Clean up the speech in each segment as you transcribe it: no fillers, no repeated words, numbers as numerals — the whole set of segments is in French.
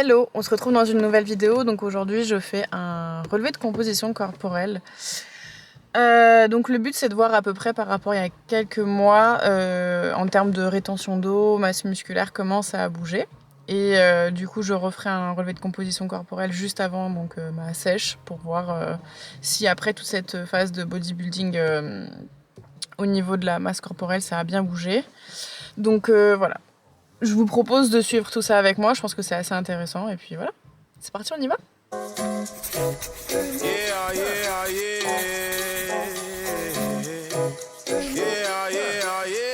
Hello, on se retrouve dans une nouvelle vidéo. Donc aujourd'hui je fais un relevé de composition corporelle. Donc le but c'est de voir à peu près par rapport à il y a quelques mois en termes de rétention d'eau, masse musculaire, comment ça a bougé. Et du coup je referai un relevé de composition corporelle juste avant donc, ma sèche pour voir si après toute cette phase de bodybuilding au niveau de la masse corporelle ça a bien bougé. Donc voilà. Je vous propose de suivre tout ça avec moi, je pense que c'est assez intéressant et puis voilà, c'est parti, on y va. Yeah, yeah, yeah. Yeah, yeah, yeah.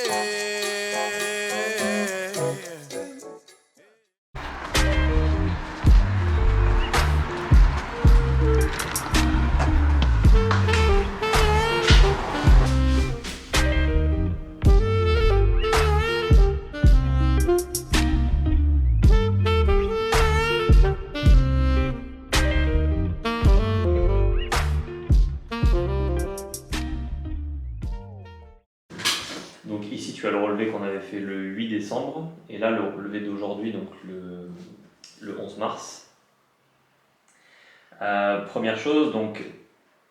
Donc ici tu as le relevé qu'on avait fait le 8 décembre et là le relevé d'aujourd'hui, donc le 11 mars. Première chose, donc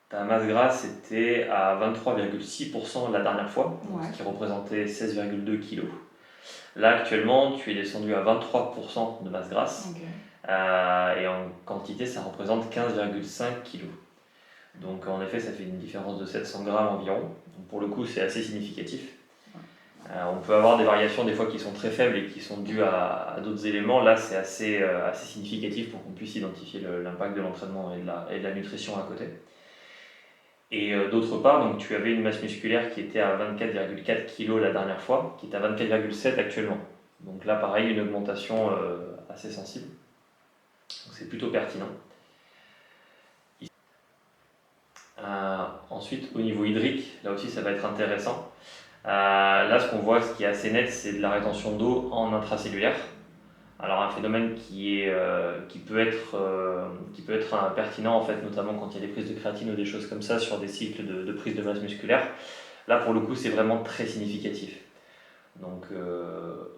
ta masse grasse était à 23,6% la dernière fois, Ouais. ce qui représentait 16,2 kg. Là actuellement tu es descendu à 23% de masse grasse. Okay. Et en quantité ça représente 15,5 kg. Donc en effet ça fait une différence de 700 grammes environ. Donc, pour le coup c'est assez significatif. On peut avoir des variations des fois qui sont très faibles et qui sont dues à d'autres éléments. Là, c'est assez significatif pour qu'on puisse identifier l'impact de l'entraînement et de la nutrition à côté. Et d'autre part, donc, tu avais une masse musculaire qui était à 24,4 kg la dernière fois, qui est à 24,7 actuellement. Donc là, pareil, une augmentation assez sensible. Donc c'est plutôt pertinent. Ensuite, au niveau hydrique, là aussi, ça va être intéressant. Là, ce qu'on voit, ce qui est assez net, c'est de la rétention d'eau en intracellulaire. Alors un phénomène qui peut être pertinent en fait, notamment quand il y a des prises de créatine ou des choses comme ça sur des cycles de prise de masse musculaire. Là, pour le coup, c'est vraiment très significatif. Donc,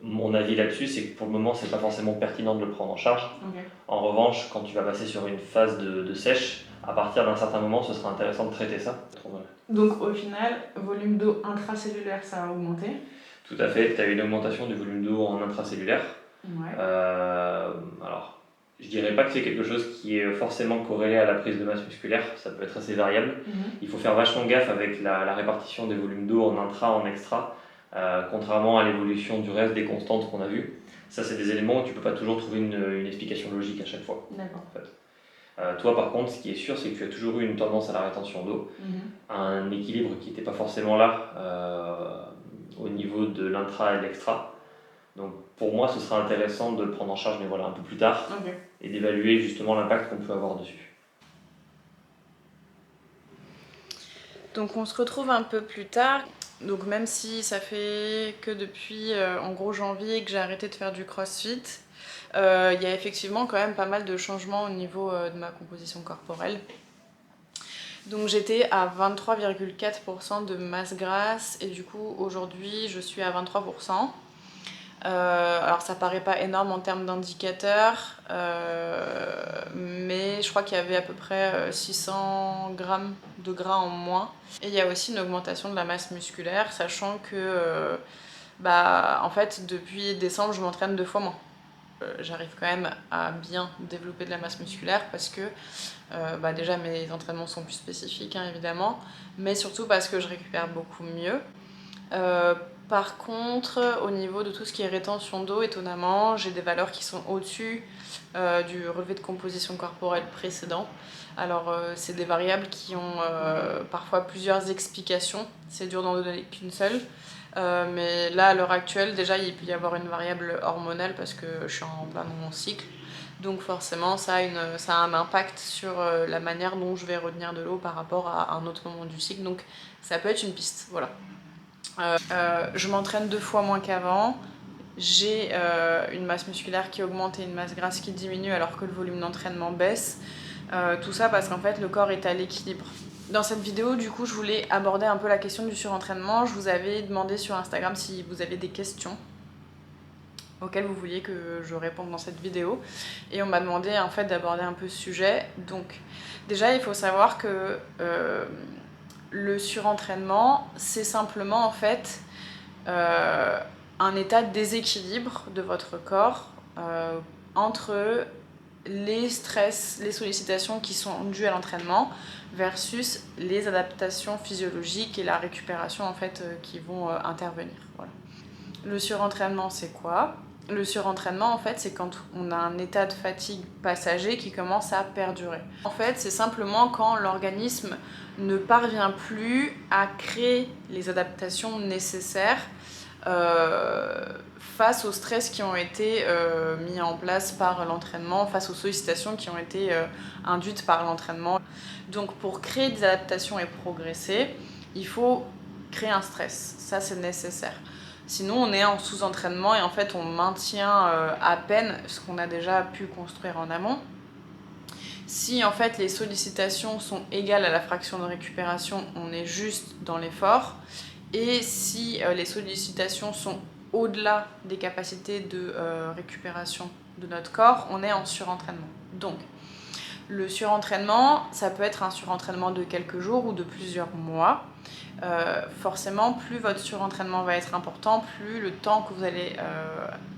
mon avis là-dessus, c'est que pour le moment, c'est pas forcément pertinent de le prendre en charge. Okay. En revanche, quand tu vas passer sur une phase de sèche, à partir d'un certain moment, ce sera intéressant de traiter ça. Donc au final, volume d'eau intracellulaire, ça a augmenté? Tout à fait, tu as une augmentation du volume d'eau en intracellulaire. Ouais. Alors, je dirais pas que c'est quelque chose qui est forcément corrélé à la prise de masse musculaire, ça peut être assez variable. Il faut faire vachement gaffe avec la répartition des volumes d'eau en intra, en extra, contrairement à l'évolution du reste des constantes qu'on a vues. Ça, c'est des éléments où tu peux pas toujours trouver une explication logique à chaque fois. D'accord. En fait. Toi, par contre, ce qui est sûr, c'est que tu as toujours eu une tendance à la rétention d'eau, un équilibre qui n'était pas forcément là au niveau de l'intra et de l'extra. Donc pour moi, ce sera intéressant de le prendre en charge, mais voilà, un peu plus tard, okay. Et d'évaluer justement l'impact qu'on peut avoir dessus. Donc on se retrouve un peu plus tard. Donc même si ça fait que depuis en gros janvier que j'ai arrêté de faire du crossfit, il y a effectivement quand même pas mal de changements au niveau de ma composition corporelle. Donc j'étais à 23,4% de masse grasse et du coup aujourd'hui je suis à 23%. Alors ça paraît pas énorme en termes d'indicateurs, mais je crois qu'il y avait à peu près 600 grammes de gras en moins. Et il y a aussi une augmentation de la masse musculaire, sachant que en fait depuis décembre je m'entraîne 2 fois moins. J'arrive quand même à bien développer de la masse musculaire parce que déjà mes entraînements sont plus spécifiques hein, évidemment, mais surtout parce que je récupère beaucoup mieux. Par contre, au niveau de tout ce qui est rétention d'eau, étonnamment, j'ai des valeurs qui sont au-dessus du relevé de composition corporelle précédent. Alors, c'est des variables qui ont parfois plusieurs explications. C'est dur d'en donner qu'une seule. Mais là, à l'heure actuelle, déjà, il peut y avoir une variable hormonale parce que je suis en plein dans mon cycle. Donc forcément, ça a un impact sur la manière dont je vais retenir de l'eau par rapport à un autre moment du cycle. Donc ça peut être une piste, voilà. Je m'entraîne 2 fois moins qu'avant, j'ai une masse musculaire qui augmente et une masse grasse qui diminue alors que le volume d'entraînement baisse. Tout ça parce qu'en fait le corps est à l'équilibre. Dans cette vidéo du coup je voulais aborder un peu la question du surentraînement. Je vous avais demandé sur Instagram si vous avez des questions auxquelles vous vouliez que je réponde dans cette vidéo. Et on m'a demandé en fait d'aborder un peu ce sujet. Donc déjà il faut savoir que le surentraînement, c'est simplement en fait un état de déséquilibre de votre corps entre les stress, les sollicitations qui sont dues à l'entraînement versus les adaptations physiologiques et la récupération en fait qui vont intervenir. Voilà. Le surentraînement, c'est quoi ? Le surentraînement, en fait, c'est quand on a un état de fatigue passager qui commence à perdurer. En fait, c'est simplement quand l'organisme ne parvient plus à créer les adaptations nécessaires face aux stress qui ont été mis en place par l'entraînement, face aux sollicitations qui ont été induites par l'entraînement. Donc pour créer des adaptations et progresser, il faut créer un stress, ça c'est nécessaire. Sinon on est en sous-entraînement et en fait on maintient à peine ce qu'on a déjà pu construire en amont. Si en fait les sollicitations sont égales à la fraction de récupération, on est juste dans l'effort. Et si les sollicitations sont au-delà des capacités de récupération de notre corps, on est en surentraînement. Donc, le surentraînement, ça peut être un surentraînement de quelques jours ou de plusieurs mois. Forcément, plus votre surentraînement va être important, plus le temps que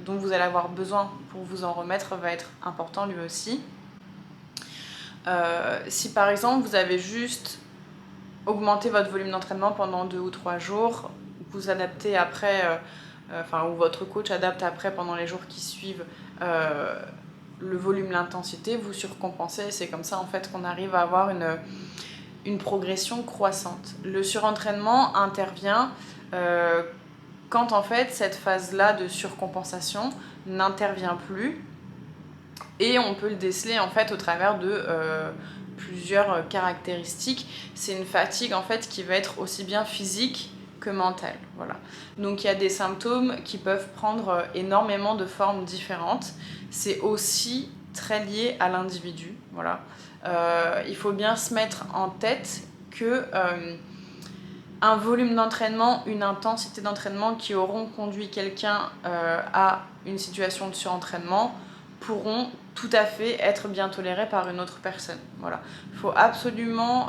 dont vous allez avoir besoin pour vous en remettre va être important lui aussi. Si par exemple vous avez juste augmenter votre volume d'entraînement pendant 2 ou 3 jours, vous adaptez après, ou votre coach adapte après pendant les jours qui suivent le volume, l'intensité, vous surcompensez, et c'est comme ça en fait qu'on arrive à avoir une progression croissante. Le surentraînement intervient quand en fait cette phase-là de surcompensation n'intervient plus, et on peut le déceler en fait au travers de plusieurs caractéristiques. C'est une fatigue en fait qui va être aussi bien physique que mentale. Voilà. Donc il y a des symptômes qui peuvent prendre énormément de formes différentes. C'est aussi très lié à l'individu. Voilà. Il faut bien se mettre en tête que un volume d'entraînement, une intensité d'entraînement qui auront conduit quelqu'un à une situation de surentraînement pourront tout à fait être bien tolérés par une autre personne. Voilà. Il ne faut absolument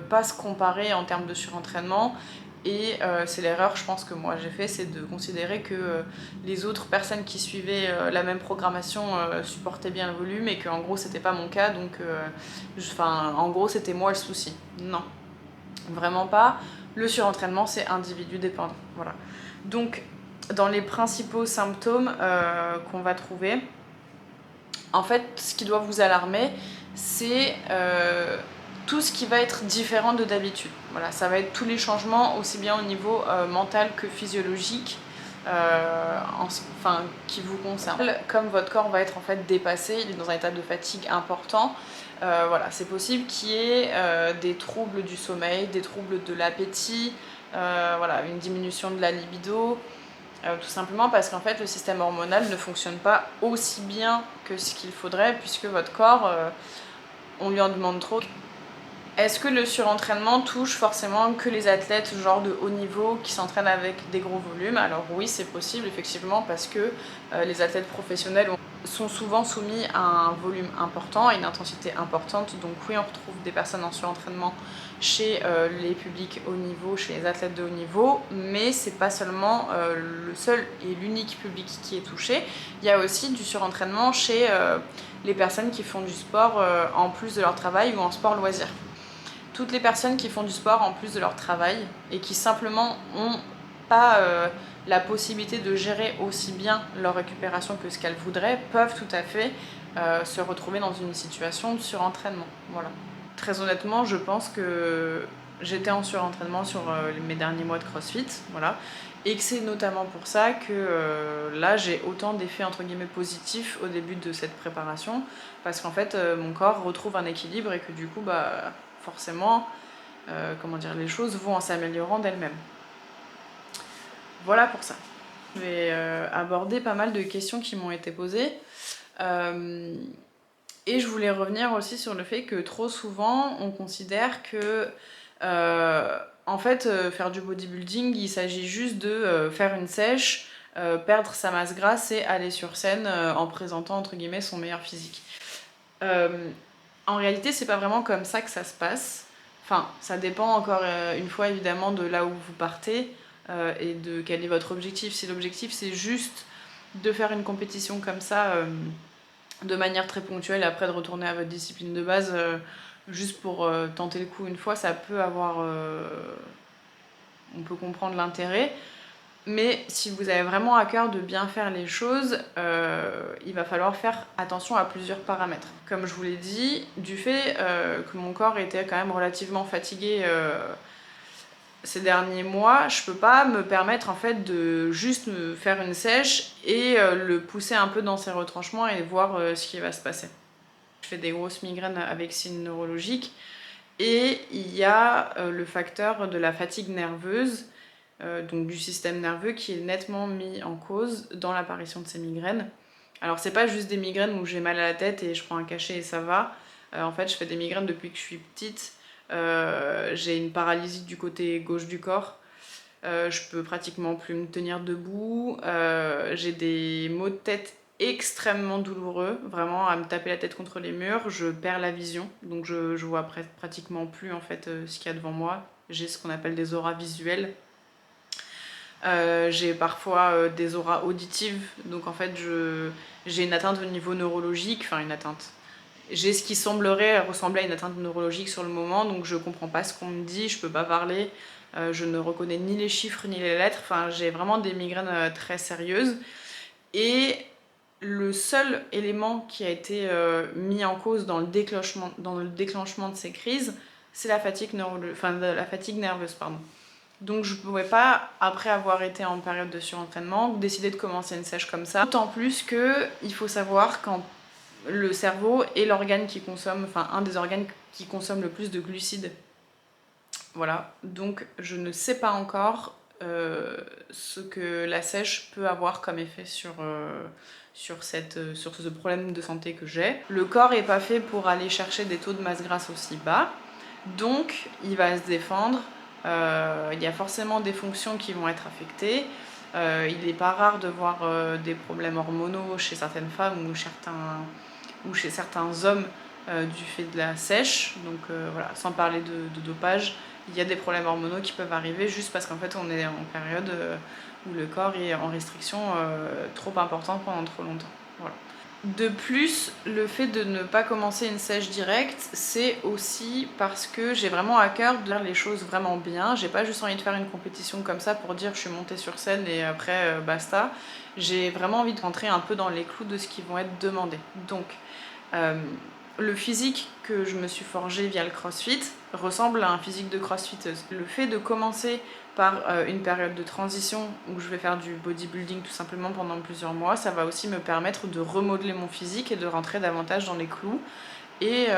pas se comparer en termes de surentraînement. Et c'est l'erreur, je pense, que moi j'ai fait, c'est de considérer que les autres personnes qui suivaient la même programmation supportaient bien le volume et qu'en gros c'était pas mon cas, donc en gros c'était moi le souci. Non, vraiment pas. Le surentraînement c'est individu dépendant. Voilà. Donc dans les principaux symptômes qu'on va trouver, en fait ce qui doit vous alarmer c'est tout ce qui va être différent de d'habitude. Voilà, ça va être tous les changements, aussi bien au niveau mental que physiologique, qui vous concernent. Comme votre corps va être en fait dépassé, il est dans un état de fatigue important, voilà, c'est possible qu'il y ait des troubles du sommeil, des troubles de l'appétit, voilà, une diminution de la libido, tout simplement parce qu'en fait le système hormonal ne fonctionne pas aussi bien que ce qu'il faudrait, puisque votre corps, on lui en demande trop. Est-ce que le surentraînement touche forcément que les athlètes genre de haut niveau qui s'entraînent avec des gros volumes? Alors oui, c'est possible effectivement, parce que les athlètes professionnels sont souvent soumis à un volume important, à une intensité importante. Donc oui, on retrouve des personnes en surentraînement chez les publics haut niveau, chez les athlètes de haut niveau, mais c'est pas seulement le seul et l'unique public qui est touché. Il y a aussi du surentraînement chez les personnes qui font du sport en plus de leur travail ou en sport loisir. Toutes les personnes qui font du sport en plus de leur travail et qui simplement n'ont pas la possibilité de gérer aussi bien leur récupération que ce qu'elles voudraient peuvent tout à fait se retrouver dans une situation de surentraînement. Voilà. Très honnêtement, je pense que j'étais en surentraînement sur mes derniers mois de CrossFit, voilà, et que c'est notamment pour ça que là j'ai autant d'effets entre guillemets positifs au début de cette préparation, parce qu'en fait mon corps retrouve un équilibre et que du coup forcément les choses vont en s'améliorant d'elles-mêmes. Voilà pour ça. Je vais aborder pas mal de questions qui m'ont été posées. Et je voulais revenir aussi sur le fait que trop souvent, on considère que faire du bodybuilding, il s'agit juste de faire une sèche, perdre sa masse grasse et aller sur scène en présentant entre guillemets son meilleur physique. En réalité, c'est pas vraiment comme ça que ça se passe. Enfin, ça dépend encore une fois évidemment de là où vous partez et de quel est votre objectif. Si l'objectif c'est juste de faire une compétition comme ça de manière très ponctuelle et après de retourner à votre discipline de base juste pour tenter le coup une fois, ça peut avoir... on peut comprendre l'intérêt. Mais si vous avez vraiment à cœur de bien faire les choses, il va falloir faire attention à plusieurs paramètres. Comme je vous l'ai dit, du fait que mon corps était quand même relativement fatigué ces derniers mois, je peux pas me permettre en fait de juste me faire une sèche et le pousser un peu dans ses retranchements et voir ce qui va se passer. Je fais des grosses migraines avec signes neurologiques et il y a le facteur de la fatigue nerveuse, donc du système nerveux qui est nettement mis en cause dans l'apparition de ces migraines. Alors c'est pas juste des migraines où j'ai mal à la tête et je prends un cachet et ça va. En fait je fais des migraines depuis que je suis petite. J'ai une paralysie du côté gauche du corps. Je peux pratiquement plus me tenir debout. J'ai des maux de tête extrêmement douloureux, vraiment à me taper la tête contre les murs. Je perds la vision, donc je vois pratiquement plus en fait ce qu'il y a devant moi. J'ai ce qu'on appelle des auras visuelles. J'ai parfois des auras auditives, donc en fait j'ai une atteinte au niveau neurologique, enfin une atteinte. J'ai ce qui semblerait ressembler à une atteinte neurologique sur le moment, donc je comprends pas ce qu'on me dit, je peux pas parler, je ne reconnais ni les chiffres ni les lettres, enfin j'ai vraiment des migraines très sérieuses. Et le seul élément qui a été mis en cause dans le déclenchement de ces crises, c'est la fatigue nerveuse. Pardon. Donc je ne pouvais pas, après avoir été en période de surentraînement, décider de commencer une sèche comme ça. D'autant plus qu'il faut savoir quand le cerveau est l'organe qui consomme, enfin un des organes qui consomme le plus de glucides. Voilà, donc je ne sais pas encore ce que la sèche peut avoir comme effet sur ce problème de santé que j'ai. Le corps n'est pas fait pour aller chercher des taux de masse grasse aussi bas, donc il va se défendre. Il y a forcément des fonctions qui vont être affectées. Il n'est pas rare de voir des problèmes hormonaux chez certaines femmes ou chez certains hommes du fait de la sèche. Donc voilà, sans parler de dopage, il y a des problèmes hormonaux qui peuvent arriver juste parce qu'en fait on est en période où le corps est en restriction trop importante pendant trop longtemps. Voilà. De plus, le fait de ne pas commencer une sèche directe, c'est aussi parce que j'ai vraiment à cœur de faire les choses vraiment bien. J'ai pas juste envie de faire une compétition comme ça pour dire je suis montée sur scène et après basta. J'ai vraiment envie de rentrer un peu dans les clous de ce qui vont être demandés. Donc, le physique que je me suis forgé via le crossfit ressemble à un physique de crossfiteuse. Le fait de commencer par une période de transition où je vais faire du bodybuilding tout simplement pendant plusieurs mois, ça va aussi me permettre de remodeler mon physique et de rentrer davantage dans les clous et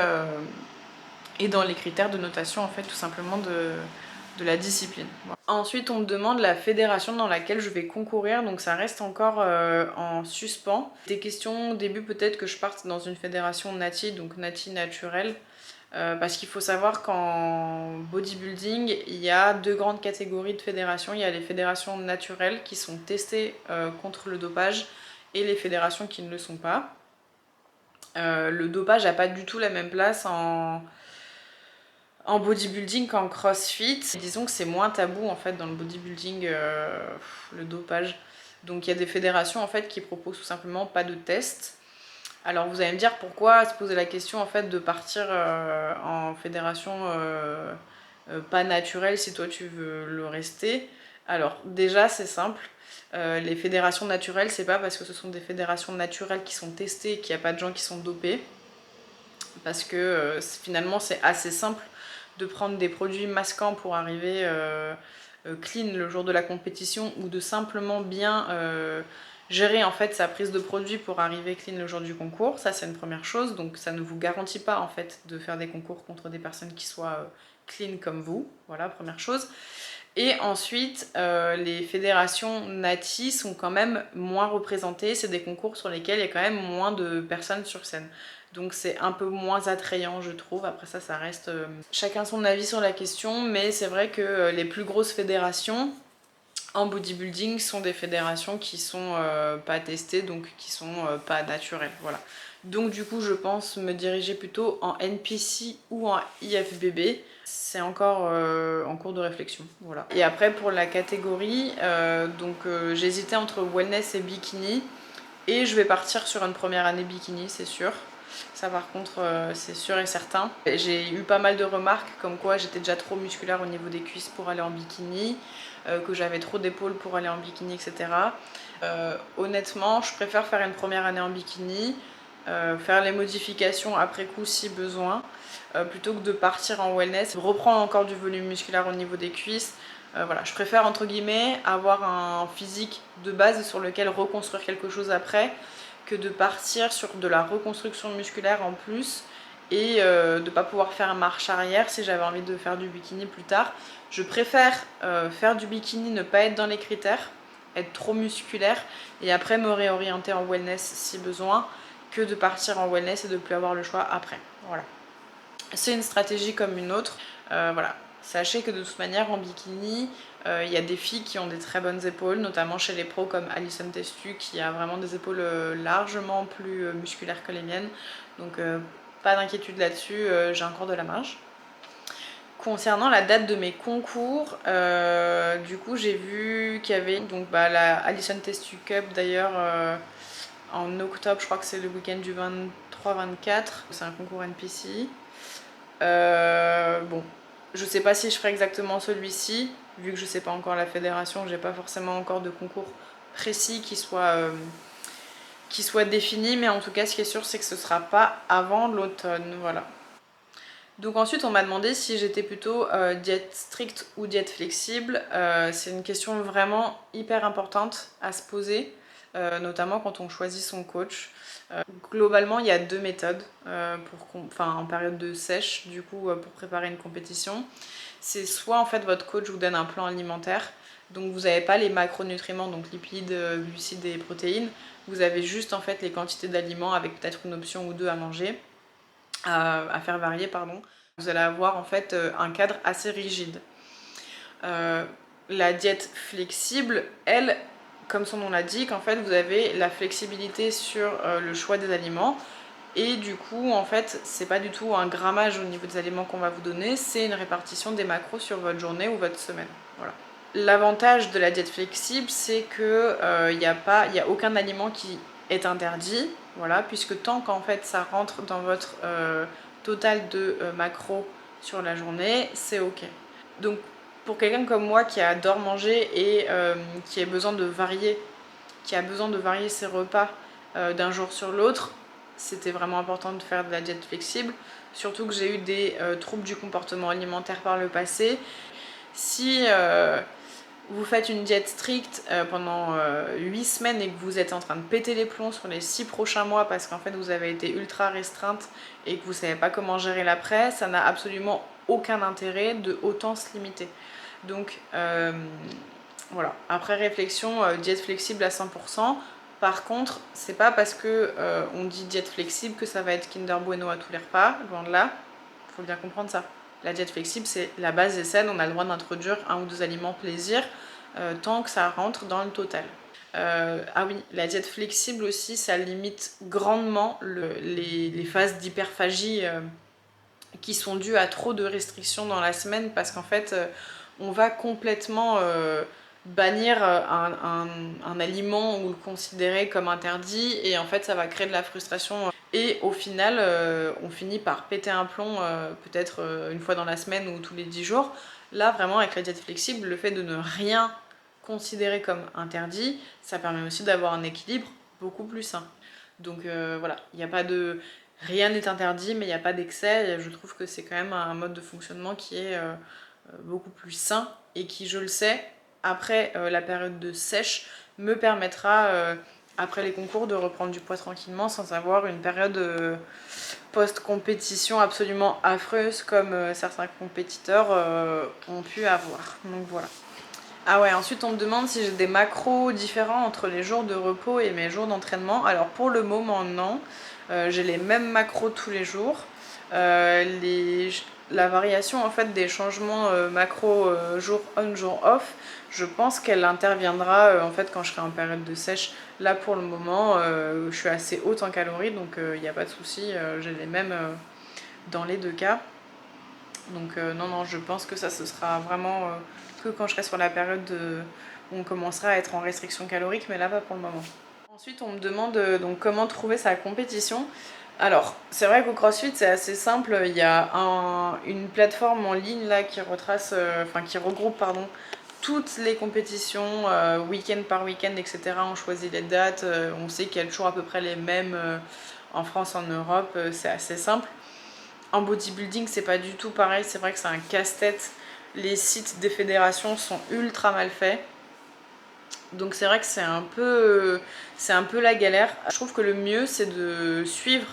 dans les critères de notation en fait tout simplement de la discipline. Voilà. Ensuite on me demande la fédération dans laquelle je vais concourir, donc ça reste encore en suspens. Des questions au début, peut-être que je parte dans une fédération nati, donc nati naturelle. Parce qu'il faut savoir qu'en bodybuilding, il y a deux grandes catégories de fédérations. Il y a les fédérations naturelles qui sont testées contre le dopage et les fédérations qui ne le sont pas. Le dopage n'a pas du tout la même place en bodybuilding qu'en crossfit. Disons que c'est moins tabou en fait dans le bodybuilding, le dopage. Donc il y a des fédérations en fait qui proposent tout simplement pas de test. Alors vous allez me dire pourquoi se poser la question en fait de partir en fédération pas naturelle si toi tu veux le rester. Alors déjà c'est simple, les fédérations naturelles c'est pas parce que ce sont des fédérations naturelles qui sont testées et qu'il n'y a pas de gens qui sont dopés, parce que finalement c'est assez simple de prendre des produits masquants pour arriver clean le jour de la compétition ou de simplement bien gérer en fait sa prise de produit pour arriver clean le jour du concours. Ça c'est une première chose, donc ça ne vous garantit pas en fait de faire des concours contre des personnes qui soient clean comme vous. Voilà, première chose. Et ensuite, les fédérations nati sont quand même moins représentées. C'est des concours sur lesquels il y a quand même moins de personnes sur scène. Donc c'est un peu moins attrayant, je trouve. Après ça, ça reste chacun son avis sur la question. Mais c'est vrai que les plus grosses fédérations en bodybuilding sont des fédérations qui sont pas testées, donc qui sont pas naturelles. Voilà. Donc du coup je pense me diriger plutôt en NPC ou en IFBB. C'est encore en cours de réflexion. Voilà. Et après pour la catégorie, j'hésitais entre wellness et bikini. Et je vais partir sur une première année bikini, c'est sûr. Ça par contre c'est sûr et certain. J'ai eu pas mal de remarques comme quoi j'étais déjà trop musculaire au niveau des cuisses pour aller en bikini, que j'avais trop d'épaules pour aller en bikini, etc. Honnêtement je préfère faire une première année en bikini, faire les modifications après coup si besoin, plutôt que de partir en wellness, reprendre encore du volume musculaire au niveau des cuisses. Voilà, je préfère entre guillemets avoir un physique de base sur lequel reconstruire quelque chose après, que de partir sur de la reconstruction musculaire en plus et de ne pas pouvoir faire marche arrière si j'avais envie de faire du bikini plus tard. Je préfère faire du bikini, ne pas être dans les critères, être trop musculaire et après me réorienter en wellness si besoin, que de partir en wellness et de ne plus avoir le choix après. Voilà. C'est une stratégie comme une autre. Voilà. Sachez que de toute manière en bikini, il y a des filles qui ont des très bonnes épaules, notamment chez les pros comme Alison Testu qui a vraiment des épaules largement plus musculaires que les miennes. Donc pas d'inquiétude là-dessus, j'ai encore de la marge. Concernant la date de mes concours, du coup j'ai vu qu'il y avait donc, la Alison Testu Cup d'ailleurs en octobre, je crois que c'est le week-end du 23-24, c'est un concours NPC. Bon, je sais pas si je ferai exactement celui-ci, vu que je sais pas encore la fédération, j'ai pas forcément encore de concours précis qui soit défini, mais en tout cas ce qui est sûr c'est que ce sera pas avant l'automne, voilà. Donc ensuite on m'a demandé si j'étais plutôt diète stricte ou diète flexible. C'est une question vraiment hyper importante à se poser, notamment quand on choisit son coach. Globalement il y a deux méthodes en période de sèche du coup pour préparer une compétition. C'est soit en fait votre coach vous donne un plan alimentaire, donc vous n'avez pas les macronutriments, donc lipides, glucides et protéines, vous avez juste en fait les quantités d'aliments avec peut-être une option ou deux à manger. À faire varier, pardon. Vous allez avoir en fait un cadre assez rigide. La diète flexible, elle, comme son nom l'indique, en fait, vous avez la flexibilité sur le choix des aliments. Et du coup, en fait, c'est pas du tout un grammage au niveau des aliments qu'on va vous donner, c'est une répartition des macros sur votre journée ou votre semaine. Voilà. L'avantage de la diète flexible, c'est que y a aucun aliment qui est interdit, voilà, puisque tant qu'en fait ça rentre dans votre total de macros sur la journée, c'est ok. Donc pour quelqu'un comme moi qui adore manger et qui a besoin de varier ses repas d'un jour sur l'autre, c'était vraiment important de faire de la diète flexible, surtout que j'ai eu des troubles du comportement alimentaire par le passé. Si vous faites une diète stricte pendant 8 semaines et que vous êtes en train de péter les plombs sur les 6 prochains mois parce qu'en fait vous avez été ultra restreinte et que vous ne savez pas comment gérer l'après, ça n'a absolument aucun intérêt de autant se limiter. Donc voilà, après réflexion, diète flexible à 100%. Par contre, c'est pas parce que on dit diète flexible que ça va être Kinder Bueno à tous les repas, loin de là, il faut bien comprendre ça. La diète flexible, c'est la base est saine, on a le droit d'introduire un ou deux aliments plaisir tant que ça rentre dans le total. Ah oui, la diète flexible aussi, ça limite grandement les phases d'hyperphagie qui sont dues à trop de restrictions dans la semaine parce qu'en fait, on va complètement bannir un aliment ou le considérer comme interdit et en fait ça va créer de la frustration et au final on finit par péter un plomb peut-être une fois dans la semaine ou tous les 10 jours. Là vraiment avec la diète flexible, le fait de ne rien considérer comme interdit, ça permet aussi d'avoir un équilibre beaucoup plus sain. Donc voilà, il n'y a pas de... Rien n'est interdit mais il n'y a pas d'excès et je trouve que c'est quand même un mode de fonctionnement qui est beaucoup plus sain et qui, je le sais, après la période de sèche, me permettra, après les concours, de reprendre du poids tranquillement sans avoir une période post-compétition absolument affreuse comme certains compétiteurs ont pu avoir. Donc voilà. Ah ouais, ensuite on me demande si j'ai des macros différents entre les jours de repos et mes jours d'entraînement. Alors pour le moment, non. J'ai les mêmes macros tous les jours. la variation en fait des changements macro jour on jour off, je pense qu'elle interviendra en fait quand je serai en période de sèche. Là pour le moment je suis assez haute en calories, donc il n'y a pas de souci, j'ai les mêmes dans les deux cas. Donc non, je pense que ça ce sera vraiment que quand je serai sur la période où on commencera à être en restriction calorique, mais là pas pour le moment. Ensuite on me demande donc comment trouver sa compétition. Alors, c'est vrai qu'au CrossFit, c'est assez simple. Il y a une plateforme en ligne là qui retrace, qui regroupe pardon, toutes les compétitions, week-end par week-end, etc. On choisit les dates, on sait qu'il y a toujours à peu près les mêmes en France, en Europe, c'est assez simple. En bodybuilding, c'est pas du tout pareil, c'est vrai que c'est un casse-tête. Les sites des fédérations sont ultra mal faits. Donc c'est vrai que c'est un peu la galère. Je trouve que le mieux, c'est de suivre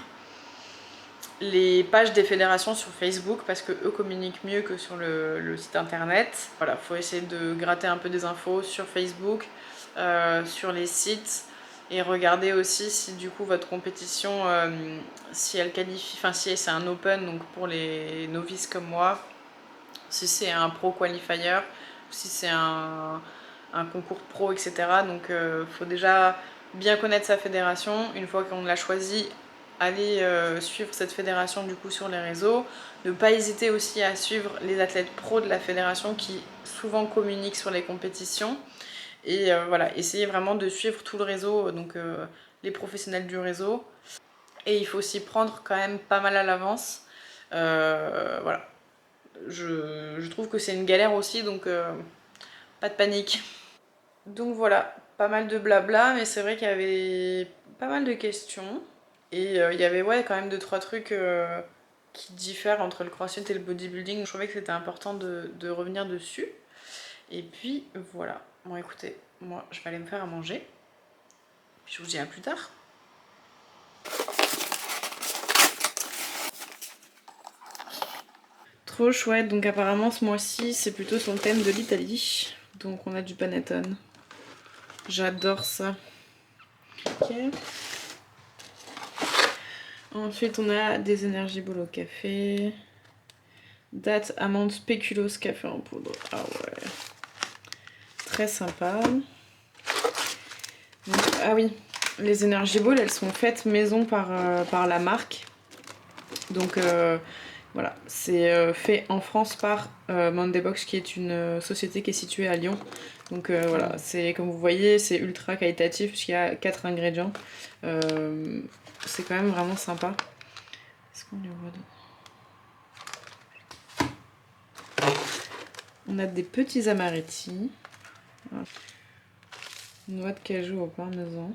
les pages des fédérations sur Facebook parce que eux communiquent mieux que sur le site internet. Voilà, faut essayer de gratter un peu des infos sur Facebook, sur les sites, et regarder aussi si du coup votre compétition, si elle qualifie, enfin si c'est un open, donc pour les novices comme moi, si c'est un pro qualifier, si c'est un concours pro, etc. Donc faut déjà bien connaître sa fédération. Une fois qu'on l'a choisi, aller suivre cette fédération du coup sur les réseaux. Ne pas hésiter aussi à suivre les athlètes pros de la fédération qui souvent communiquent sur les compétitions. Et voilà, essayer vraiment de suivre tout le réseau, donc les professionnels du réseau. Et il faut s'y prendre quand même pas mal à l'avance. Voilà. Je trouve que c'est une galère aussi, donc pas de panique. Donc voilà, pas mal de blabla, mais c'est vrai qu'il y avait pas mal de questions. Et il y avait quand même 2-3 trucs qui diffèrent entre le crossfit et le bodybuilding. Je trouvais que c'était important de revenir dessus. Et puis voilà. Bon écoutez, moi je vais aller me faire à manger. Je vous dis à plus tard. Trop chouette, donc apparemment ce mois-ci c'est plutôt sur le thème de l'Italie. Donc on a du panettone. J'adore ça. Ok. Ensuite on a des Energy Ball au café. Date amande spéculoos café en poudre. Ah ouais. Très sympa. Donc, ah oui, les Energy Balls elles sont faites maison par la marque. Donc voilà, c'est fait en France par Mondaybox qui est une société qui est située à Lyon. Donc voilà, c'est comme vous voyez, c'est ultra qualitatif puisqu'il y a 4 ingrédients. C'est quand même vraiment sympa. Est-ce qu'on les voit dedans ? On a des petits amaretti. Voilà. Noix de cajou au parmesan.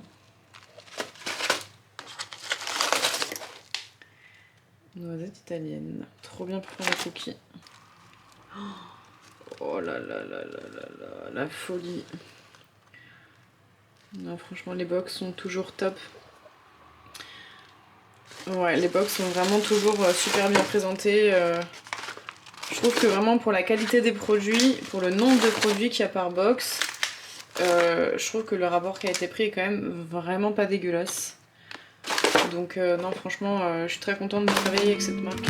Noisette italienne. Trop bien pour faire la cookie. Oh là là là là là là, la folie. Non, franchement, les box sont toujours top. Ouais, les box sont vraiment toujours super bien présentées. Je trouve que vraiment pour la qualité des produits, pour le nombre de produits qu'il y a par box, je trouve que le rapport qualité-prix est quand même vraiment pas dégueulasse. Donc non, franchement, je suis très contente de travailler avec cette marque.